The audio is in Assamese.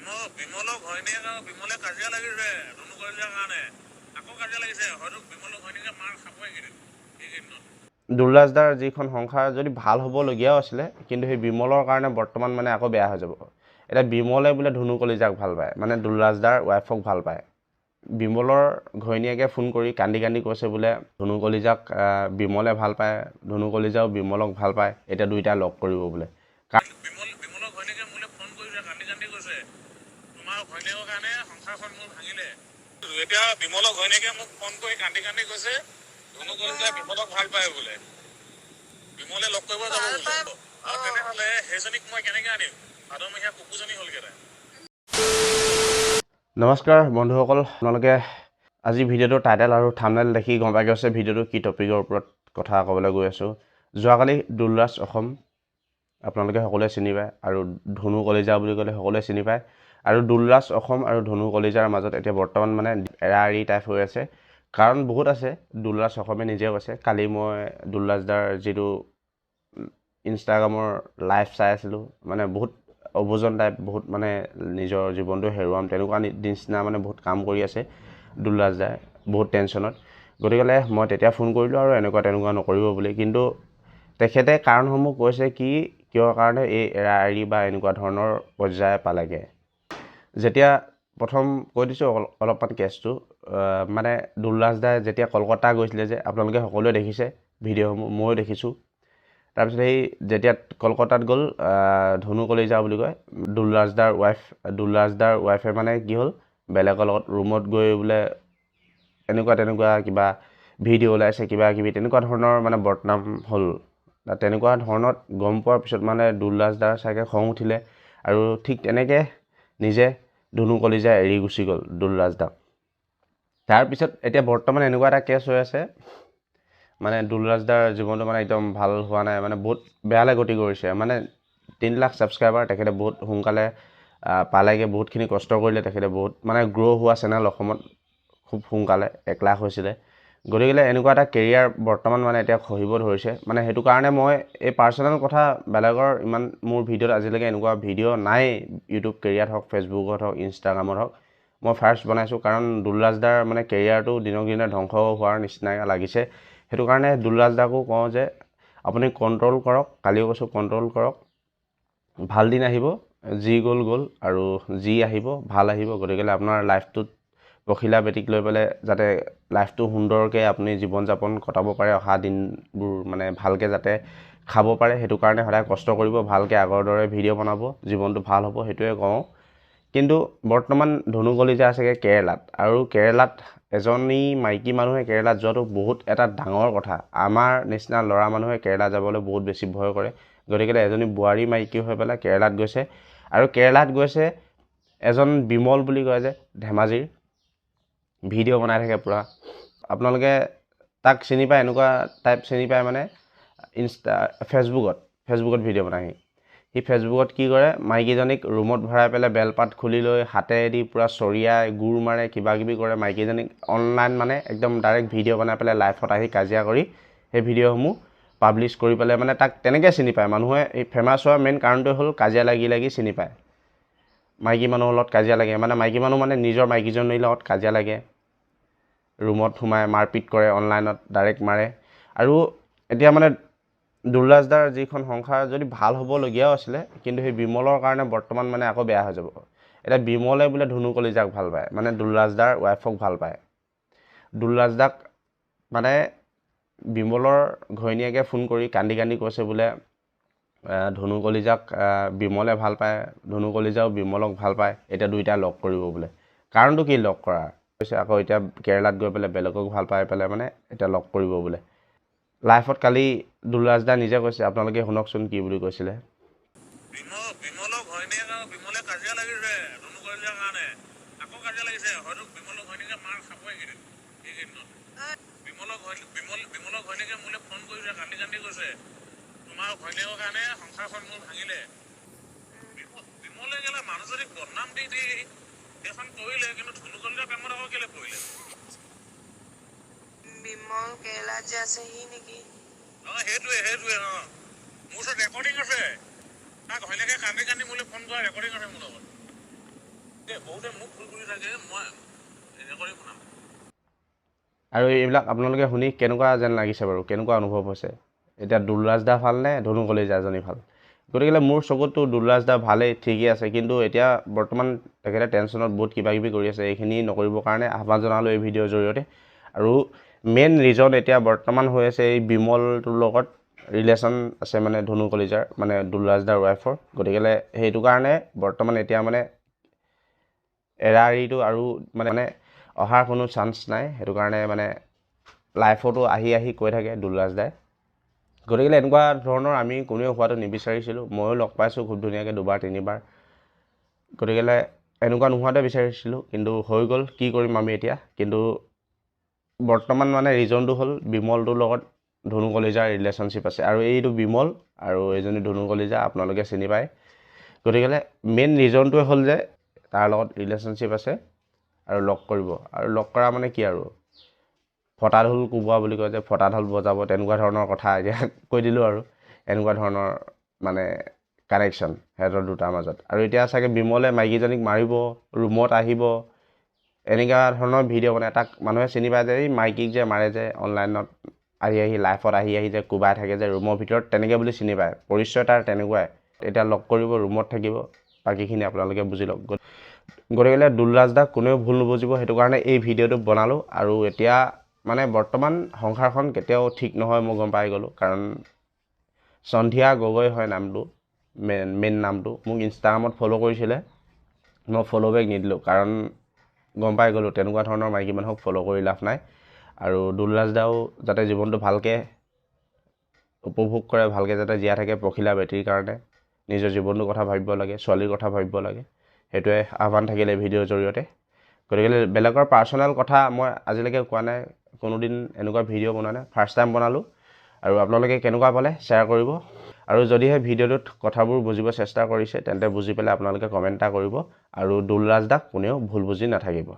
বিমলক ঘৈণীয়েক আৰু বিমলে কাজিয়া লাগিছে ধনু কলিজাৰ কাৰণে আকৌ কাজিয়া লাগিছে হয়তো বিমলক ঘৈণীয়েকে মাৰ খাবই এইকেইদিনত দুলাজদাৰ যিখন সংসাৰ যদি ভাল হ'বলগীয়াও আছিলে কিন্তু সেই বিমলৰ কাৰণে বৰ্তমান মানে আকৌ বেয়া হৈ যাব এতিয়া বিমলে বোলে ধনু কলিজাক ভাল পায় মানে দুলাজদাৰ ৱাইফক ভাল পায় বিমলৰ ঘৈণীয়েকে ফোন কৰি কান্দি কান্দি কৈছে বোলে ধনু কলিজাক বিমলে ভাল পায় ধনু কলিজাও বিমলক ভাল পায় এতিয়া দুইটা লগ কৰিব বোলে বিমলৰ ঘৈণীয়েকে মোলৈ ফোন কৰিছে কান্দি কান্দি কৈছে তোমাৰ ঘৈণীয়েকৰ কাৰণে সংসাৰখন মোৰ ভাঙিলে এতিয়া বিমলৰ ঘৈণীয়েকে মোক ফোন কৰি কান্দি কান্দি কৈছে ধনু কলিজাই বিমলক ভাল পায় বোলে বিমলে লগ কৰিব যাব আৰু তেনেহ'লে সেইজনীক মই কেনেকৈ আনিম ভাদমহীয়া কুকুজনী হ'লগৈ তাই নমস্কাৰ বন্ধুসকল আপোনালোকে আজি ভিডিঅ'টোৰ টাইটেল আৰু থাম্বনেইল দেখি গম পাই গৈছে ভিডিঅ'টো কি টপিকৰ ওপৰত কথা ক'বলৈ গৈ আছোঁ যোৱাকালি দুলৰাজ অসম আপোনালোকে সকলোৱে চিনি পায় আৰু ধনু কলিজা বুলি ক'লে সকলোৱে চিনি পায় আৰু দুলৰাজ অসম আৰু ধনু কলিজাৰ মাজত এতিয়া বৰ্তমান মানে এৰা এৰি টাইপ হৈ আছে কাৰণ বহুত আছে দুলৰাজ অসমে নিজে কৈছে কালি মই দুলৰাজদাৰ যিটো ইনষ্টাগ্ৰামৰ লাইভ চাই আছিলোঁ মানে বহুত অবুজন টাইপ বহুত মানে নিজৰ জীৱনটো হেৰুৱাম তেনেকুৱা নিচিনা মানে বহুত কাম কৰি আছে দুলৰাজদাই বহুত টেনশ্যনত গতিকে মই তেতিয়া ফোন কৰিলোঁ আৰু তেনেকুৱা নকৰিব বুলি কিন্তু তেখেতে কাৰণসমূহ কৈছে কিয় কাৰণে এই এৰা এৰি বা এনেকুৱা ধৰণৰ পৰ্যায় পালেগৈ যেতিয়া প্ৰথম কৈ দিছোঁ অলপমান কেছটো মানে দুলৰাজদাই যেতিয়া কলকাতা গৈছিলে যে আপোনালোকে সকলোৱে দেখিছে ভিডিঅ'সমূহ ময়ো দেখিছোঁ তাৰপিছত সেই যেতিয়া কলকাতাত গ'ল ধনু কলিজা বুলি কয় দুলৰাজদাৰ ৱাইফে মানে কি হ'ল বেলেগৰ লগত ৰুমত গৈ বোলে তেনেকুৱা কিবা ভিডিঅ' ওলাইছে কিবা কিবি তেনেকুৱা ধৰণৰ মানে বদনাম হ'ল তেনেকুৱা ধৰণত গম পোৱাৰ পিছত মানে দুলৰাজদাৰ চাগে খং উঠিলে আৰু ঠিক তেনেকৈ নিজে ধনু কলিজাই এৰি গুচি গ'ল দুলৰাজদাক তাৰপিছত এতিয়া বৰ্তমান এনেকুৱা এটা কেছ হৈ আছে মানে দুলৰাজদাৰ জীৱনটো মানে একদম ভাল হোৱা নাই মানে বহুত বেয়ালৈ গতি কৰিছে মানে 3 লাখ ছাবস্ক্ৰাইবাৰ তেখেতে বহুত সোনকালে পালেগৈ বহুতখিনি কষ্ট কৰিলে তেখেতে বহুত মানে গ্ৰ' হোৱা চেনেল অসমত খুব সোনকালে 1 লাখ হৈছিলে গতিকে এনেকুৱা এটা কেৰিয়াৰ বৰ্তমান মানে এতিয়া খহিব ধৰিছে মানে সেইটো কাৰণে মই এই পাৰ্চনেল কথা বেলেগৰ ইমান মোৰ ভিডিঅ'ত আজিলৈকে এনেকুৱা ভিডিঅ' নাই ইউটিউব কেৰিয়াৰত হওক ফেচবুকত হওক ইনষ্টাগ্ৰামত হওক মই ফাৰ্ষ্ট বনাইছোঁ কাৰণ দুলৰাজদাৰ মানে কেৰিয়াৰটো দিনক দিনে ধ্বংস হোৱাৰ নিচিনাকৈ লাগিছে সেইটো কাৰণে দুলৰাজদাকো কওঁ যে আপুনি কণ্ট্ৰল কৰক কালিও কৈছোঁ কণ্ট্ৰল কৰক ভাল দিন আহিব যি গ'ল আৰু যি আহিব ভাল আহিব গতিকে আপোনাৰ লাইফটোত পখিলা বেটিক লৈ পেলাই যাতে লাইফটো সুন্দৰকৈ আপুনি জীৱন যাপন কটাব পাৰে অহা দিনবোৰ মানে ভালকৈ যাতে খাব পাৰে সেইটো কাৰণে সদায় কষ্ট কৰিব ভালকৈ আগৰ দৰে ভিডিঅ' বনাব জীৱনটো ভাল হ'ব সেইটোৱে কওঁ কিন্তু বৰ্তমান ধনু কলিজা আছেগৈ কেৰেলাত আৰু কেৰেলাত এজনী মাইকী মানুহে কেৰেলাত যোৱাটো বহুত এটা ডাঙৰ কথা আমাৰ নিচিনা ল'ৰা মানুহে কেৰেলা যাবলৈ বহুত বেছি ভয় কৰে গতিকে এজনী বোৱাৰী মাইকী হৈ পেলাই কেৰেলাত গৈছে আৰু কেৰেলাত গৈছে এজন বিমল বুলি কয় যে ধেমাজিৰ ভিডিঅ' বনাই থাকে পূৰা আপোনালোকে তাক চিনি পায় এনেকুৱা টাইপ চিনি পায় মানে ফেচবুকত ভিডিঅ' বনাই সি ফেচবুকত কি কৰে মাইকীজনীক ৰুমত ভৰাই পেলাই বেলপাত খুলি লৈ হাতেদি পূৰা চৰিয়াই গুৰ মাৰে কিবাকিবি কৰে মাইকীজনীক অনলাইন মানে একদম ডাইৰেক্ট ভিডিঅ' বনাই পেলাই লাইভত আহি কাজিয়া কৰি সেই ভিডিঅ'সমূহ পাব্লিছ কৰি পেলাই মানে তাক তেনেকৈ চিনি পায় মানুহে এই ফেমাছ হোৱাৰ মেইন কাৰণটোৱে হ'ল কাজিয়া লাগি চিনি পায় মাইকী মানুহৰ লগত কাজিয়া লাগে মানে মাইকী মানুহ মানে নিজৰ মাইকীজনীৰ লগত কাজিয়া লাগে ৰুমত সোমাই মাৰপিট কৰে অনলাইনত ডাইৰেক্ট মাৰে আৰু এতিয়া মানে দুলৰাজদাৰ যিখন সংসাৰ যদি ভাল হ'বলগীয়াও আছিলে কিন্তু সেই বিমলৰ কাৰণে বৰ্তমান মানে আকৌ বেয়া হৈ যাব এতিয়া বিমলে বোলে ধনু কলিজাক ভাল পায় মানে দুলৰাজদাৰ ৱাইফক ভাল পায় দুলৰাজদাক মানে বিমলৰ ঘৈণীয়েকে ফোন কৰি কান্দি কান্দি কৈছে বোলে ধনু কলিজাক বিমলে ভাল পায় ধনু কলিজাও বিমলক ভাল পায় এতিয়া দুইটা লগ কৰিব বোলে কাৰণটো কি লগ কৰা কৈছে আকৌ এতিয়া কেৰেলাত গৈ পেলাই বেলেগক ভাল পাই পেলাই মানে এতিয়া লগ কৰিব বোলে লাইফত কালি দুলৰাজদা নিজে কৈছে আপোনালোকে শুনকচোন কি বুলি কৈছিলে বিমলৰ ঘৈণীয়েক আৰু বিমলে কাজিয়া লাগিছে ধনু কলিজাৰ কাৰণে আকৌ কাজিয়া লাগিছে হয়তো বিমলৰ ঘৈণীয়েকে মাৰ খাবই এইকেইদিনত বিমলৰ ঘৈণীয়েকে মোলৈ ফোন কৰিছে কান্দি কান্দি কৈছে তোমাৰ ঘৈণীয়েকৰ কাৰণে সংসাৰখন মোৰ ভাঙিলে বিমলে গেলে মানুহজনীক বদনাম দি সেইখন কৰিলে কিন্তু ধনু কলিজাৰ প্ৰেমত আকৌ কেলে পৰিলে বিমল কেৰেলাত যে আছে সি নেকি সেইটোৱে মোৰ ওচৰত ৰেকৰ্ডিং আছে তাৰ ঘৈণীয়েকে কান্দি কান্দি মোলৈ ফোন কৰা ৰেকৰ্ডিং আছে মোৰ লগত বহুতে মোক ভুল কৰি থাকে, মই এনে কৰি শুনাম। আৰু এইবিলাক আপোনালোকে শুনি কেনেকুৱা যেন লাগিছে বাৰু, কেনেকুৱা অনুভৱ হৈছে? এতিয়া দুলৰাজ দা ভাল নে ধনু কলিজাজনী ভাল? গতিকে মোৰ চকুততো দুলৰাজ দা ভালেই, ঠিকেই আছে, কিন্তু এতিয়া বৰ্তমান তেখেতে টেনশ্যনত বহুত কিবা কিবি কৰি আছে। এইখিনি নকৰিবৰ কাৰণে আহ্বান জনালোঁ এই ভিডিঅ'ৰ জৰিয়তে। আৰু মেইন ৰিজন এতিয়া বৰ্তমান হৈ আছে এই বিমলটোৰ লগত ৰিলেশ্যন আছে মানে ধনু কলিজাৰ, মানে দুলৰাজ দাৰ ৱাইফৰ। গতিকে সেইটো কাৰণে বৰ্তমান এতিয়া মানে এৰা এৰিটো আৰু মানে অহাৰ কোনো চান্স নাই। সেইটো কাৰণে মানে লাইফতো আহি আহি কৈ থাকে দুলৰাজ দাই। গতিকে এনেকুৱা ধৰণৰ আমি কোনেও হোৱাটো নিবিচাৰিছিলোঁ। ময়ো লগ পাইছোঁ খুব ধুনীয়াকৈ 2বাৰ 3বাৰ। গতিকে এনেকুৱা নোহোৱাতে বিচাৰিছিলোঁ, কিন্তু হৈ গ'ল, কি কৰিম আমি এতিয়া। কিন্তু বৰ্তমান মানে ৰিজনটো হ'ল বিমলটোৰ লগত ধনু কলিজাৰ ৰিলেশ্যনশ্বিপ আছে। আৰু এইটো বিমল আৰু এইজনী ধনু কলিজা আপোনালোকে চিনি পায়। গতিকে মেইন ৰিজনটোৱে হ'ল যে তাৰ লগত ৰিলেশ্যনশ্বিপ আছে আৰু লগ কৰিব। আৰু লগ কৰা মানে কি আৰু ফটা ঢোল কোবোৱা বুলি কয় যে, ফটা ঢোল বজাব, তেনেকুৱা ধৰণৰ কথা এতিয়া কৈ দিলোঁ আৰু। এনেকুৱা ধৰণৰ মানে কানেকশ্যন সিহঁতৰ দুটাৰ মাজত। আৰু এতিয়া চাগে বিমলে মাইকীজনীক মাৰিব, ৰুমত আহিব, এনেকুৱা ধৰণৰ ভিডিঅ' বনাই। তাক মানুহে চিনি পায় যে এই মাইকীক যে মাৰে যে অনলাইনত আহি আহি, লাইফত আহি আহি যে কোবাই থাকে যে ৰুমৰ ভিতৰত, তেনেকৈ বুলি চিনি পায়। পৰিচয় তাৰ তেনেকুৱাই। এতিয়া লগ কৰিব, ৰুমত থাকিব, বাকীখিনি আপোনালোকে বুজি লওক। গতিকে দুলৰাজ দাক কোনেও ভুল নুবুজিব, সেইটো কাৰণে এই ভিডিঅ'টো বনালোঁ। আৰু এতিয়া মানে বৰ্তমান সংসাৰখন কেতিয়াও ঠিক নহয় মই গম পাই গ'লোঁ। কাৰণ সন্ধিয়া গগৈ হয় নামটো, মেইন নামটো। মোক ইনষ্টাগ্ৰামত ফ'ল' কৰিছিলে, মই ফ'ল' বেক নিদিলোঁ, কাৰণ গম পাই গ'লোঁ তেনেকুৱা ধৰণৰ মাইকী মানুহক ফ'ল' কৰি লাভ নাই। আৰু দুলৰাজ দাও যাতে জীৱনটো ভালকৈ উপভোগ কৰে, ভালকৈ যাতে জীয়াই থাকে, পখিলা বেটীৰ কাৰণে নিজৰ জীৱনটোৰ কথা ভাবিব লাগে, ছোৱালীৰ কথা ভাবিব লাগে। সেইটোৱে আহ্বান থাকিলে ভিডিঅ'ৰ জৰিয়তে। গতিকে বেলেগৰ পাৰ্চনেল কথা মই আজিলৈকে কোৱা নাই, কোনোদিন এনেকুৱা ভিডিঅ' বনোৱা নাই, ফাৰ্ষ্ট টাইম বনালোঁ। আৰু আপোনালোকে কেনেকুৱা পালে শ্বেয়াৰ কৰিব। আৰু যদিহে ভিডিঅ'টোত কথাবোৰ বুজিব চেষ্টা কৰিছে, তেন্তে বুজি পেলাই আপোনালোকে কমেণ্ট এটা কৰিব। আৰু দুলৰাজ দাক কোনেও ভুল বুজি নাথাকিব।